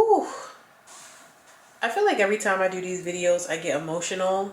Whew. I feel like every time I do these videos, I get emotional.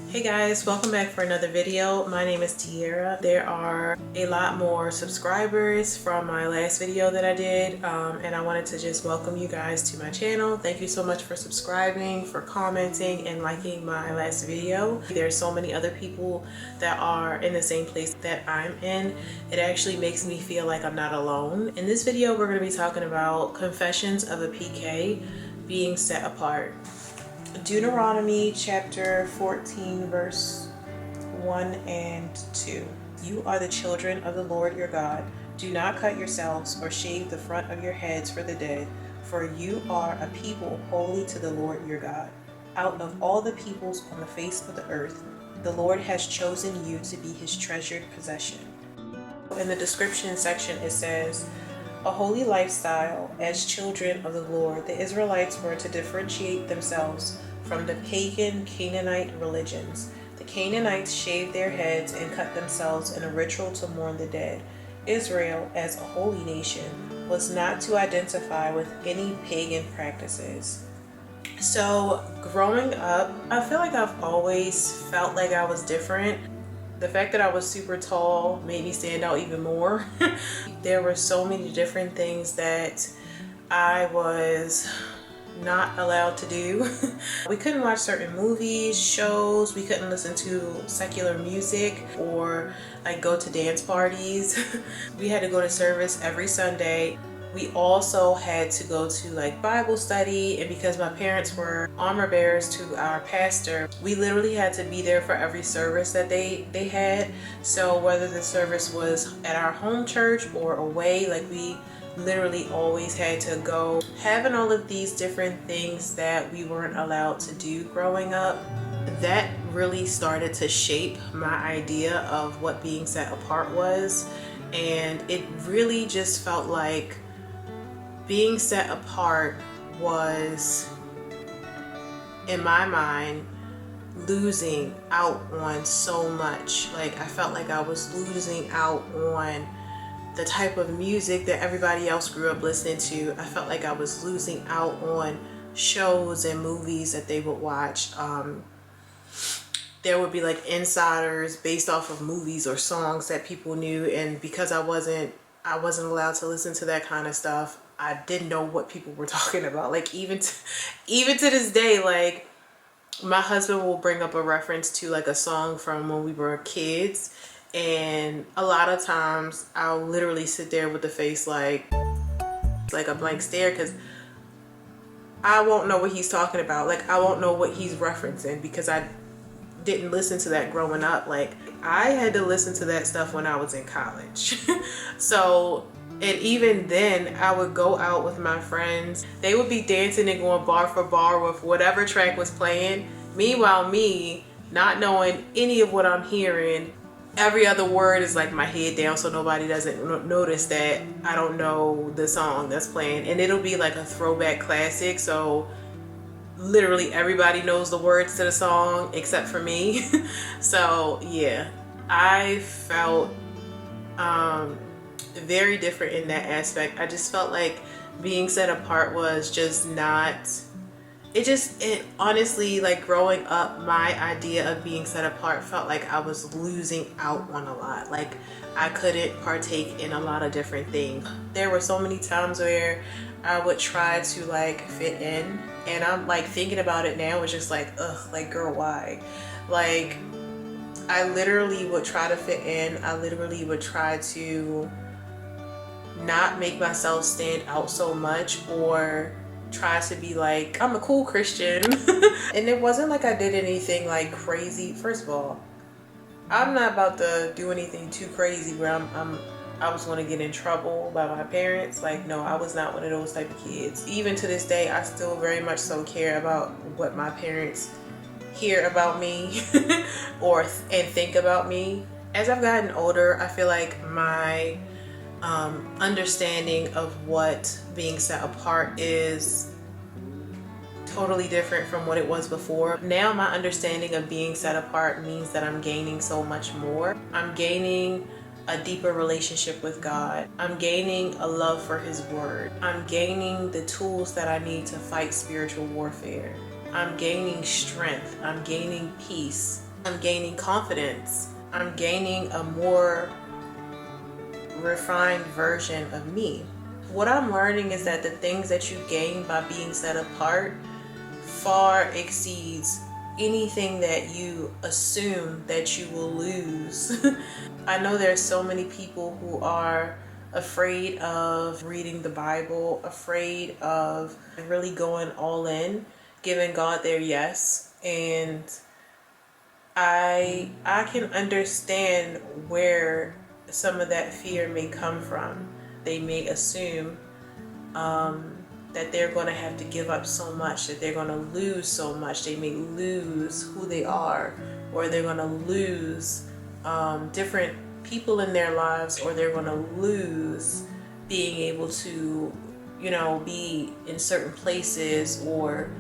Hey guys, welcome back for another video. My name is Tiara. There are a lot more subscribers from my last video that I did, and I wanted to just welcome you guys to my channel. Thank you so much for subscribing, for commenting, and liking my last video. There's so many other people that are in the same place that I'm in. It actually makes me feel like I'm not alone. In this video, we're going to be talking about confessions of a PK, being set apart. Deuteronomy chapter 14 verse 1 and 2. You are the children of the Lord your God. Do not cut yourselves or shave the front of your heads for the dead, for you are a people holy to the Lord your God. Out of all the peoples on the face of the earth, the Lord has chosen you to be his treasured possession. In the description section it says, a holy lifestyle. As children of the Lord, the Israelites were to differentiate themselves from the pagan Canaanite religions. The Canaanites shaved their heads and cut themselves in a ritual to mourn the dead. Israel, as a holy nation, was not to identify with any pagan practices. So growing up, I feel like I've always felt like I was different. The fact that I was super tall made me stand out even more. There were so many different things that I was not allowed to do. We couldn't watch certain movies, shows, we couldn't listen to secular music or like go to dance parties. We had to go to service every Sunday. We also had to go to like Bible study, and because my parents were armor bearers to our pastor, we literally had to be there for every service that they had. So whether the service was at our home church or away, like we literally always had to go. Having all of these different things that we weren't allowed to do growing up, that really started to shape my idea of what being set apart was. And it really just felt like being set apart was, in my mind, losing out on so much. Like I felt like I was losing out on the type of music that everybody else grew up listening to. I felt like I was losing out on shows and movies that they would watch. There would be like insiders based off of movies or songs that people knew, and because I wasn't allowed to listen to that kind of stuff, I didn't know what people were talking about. Like even to this day, like my husband will bring up a reference to like a song from when we were kids, and a lot of times I'll literally sit there with the face like a blank stare, because I won't know what he's talking about. Like I won't know what he's referencing because I didn't listen to that growing up. Like I had to listen to that stuff when I was in college. So, and even then I would go out with my friends. They would be dancing and going bar for bar with whatever track was playing. Meanwhile, me not knowing any of what I'm hearing, every other word is like my head down so nobody doesn't notice that I don't know the song that's playing. And it'll be like a throwback classic, so literally everybody knows the words to the song except for me. So yeah, I felt very different in that aspect. I just felt like being set apart was just not, it honestly, like growing up, my idea of being set apart felt like I was losing out on a lot. Like I couldn't partake in a lot of different things. There were so many times where I would try to like fit in, and I'm like thinking about it now, it's just like, ugh, like girl, why? Like I literally would try to fit in. I literally would try to not make myself stand out so much, or try to be like, I'm a cool Christian. And it wasn't like I did anything like crazy. First of all, I'm not about to do anything too crazy where I was going to get in trouble by my parents. Like, no, I was not one of those type of kids. Even to this day, I still very much so care about what my parents hear about me and think about me. As I've gotten older, I feel like my understanding of what being set apart is totally different from what it was before. Now my understanding of being set apart means that I'm gaining so much more. I'm gaining a deeper relationship with God. I'm gaining a love for His Word. I'm gaining the tools that I need to fight spiritual warfare. I'm gaining strength. I'm gaining peace. I'm gaining confidence. I'm gaining a more refined version of me. What I'm learning is that the things that you gain by being set apart far exceeds anything that you assume that you will lose. I know there's so many people who are afraid of reading the Bible, afraid of really going all in, giving God their yes. And I can understand where some of that fear may come from. They may assume that they're going to have to give up so much, that they're going to lose so much. They may lose who they are, or they're going to lose different people in their lives, or they're going to lose being able to, be in certain places, or,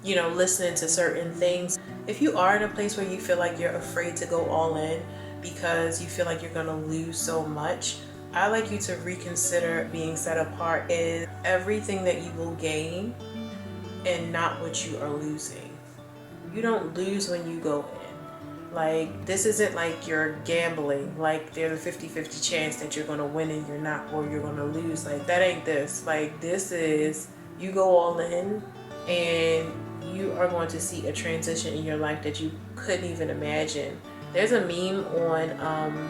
listening to certain things. If you are in a place where you feel like you're afraid to go all in because you feel like you're going to lose so much, I'd like you to reconsider being set apart is everything that you will gain and not what you are losing. You don't lose when you go in. Like, this isn't like you're gambling. Like, there's a 50-50 chance that you're going to win and you're not, or you're going to lose. Like, that ain't this. Like, this is you go all in and you are going to see a transition in your life that you couldn't even imagine. There's a meme on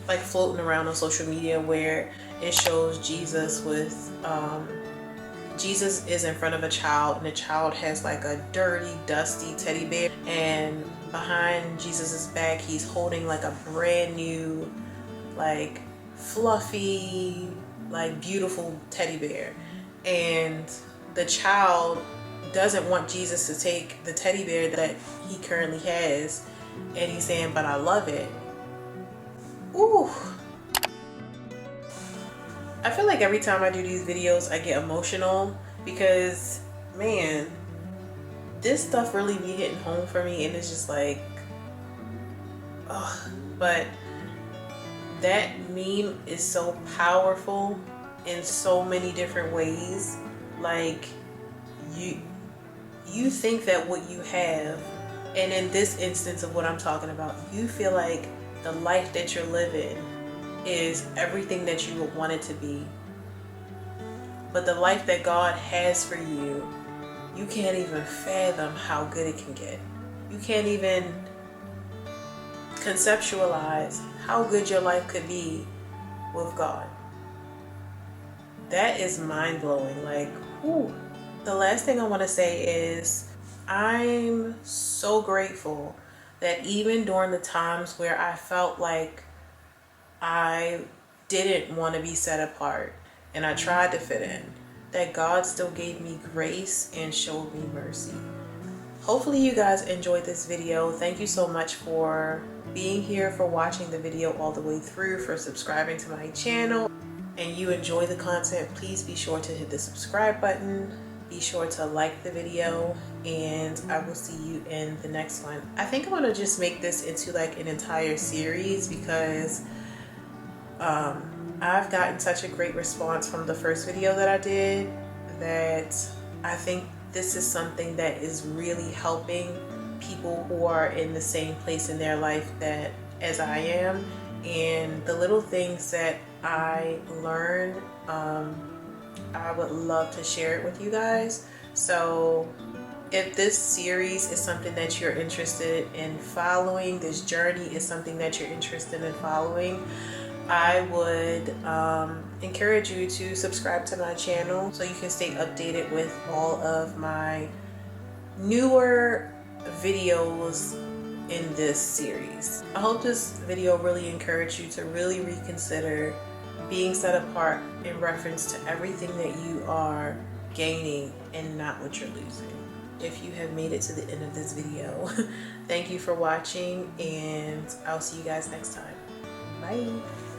like floating around on social media where it shows Jesus with Jesus is in front of a child, and the child has like a dirty, dusty teddy bear, and behind Jesus's back he's holding like a brand new, like fluffy, like beautiful teddy bear. And the child doesn't want Jesus to take the teddy bear that he currently has, and he's saying, but I love it. Ooh. I feel like every time I do these videos I get emotional because, man, this stuff really be hitting home for me, and it's just like, ugh. But that meme is so powerful in so many different ways. Like, you think that what you have, and in this instance of what I'm talking about, you feel like the life that you're living is everything that you would want it to be. But the life that God has for you, you can't even fathom how good it can get. You can't even conceptualize how good your life could be with God. That is mind-blowing. Like, whew. The last thing I want to say is I'm so grateful that even during the times where I felt like I didn't want to be set apart and I tried to fit in, that God still gave me grace and showed me mercy. Hopefully you guys enjoyed this video. Thank you so much for being here, for watching the video all the way through, for subscribing to my channel. And you enjoy the content, please be sure to hit the subscribe button. Be sure to like the video, and I will see you in the next one. I think I want to just make this into like an entire series because I've gotten such a great response from the first video that I did that I think this is something that is really helping people who are in the same place in their life that as I am. And the little things that I learned, I would love to share it with you guys. So if this series is something that you're interested in following, this journey is something that you're interested in following, I would encourage you to subscribe to my channel so you can stay updated with all of my newer videos in this series. I hope this video really encouraged you to really reconsider being set apart in reference to everything that you are gaining and not what you're losing. If you have made it to the end of this video, thank you for watching, and I'll see you guys next time. Bye.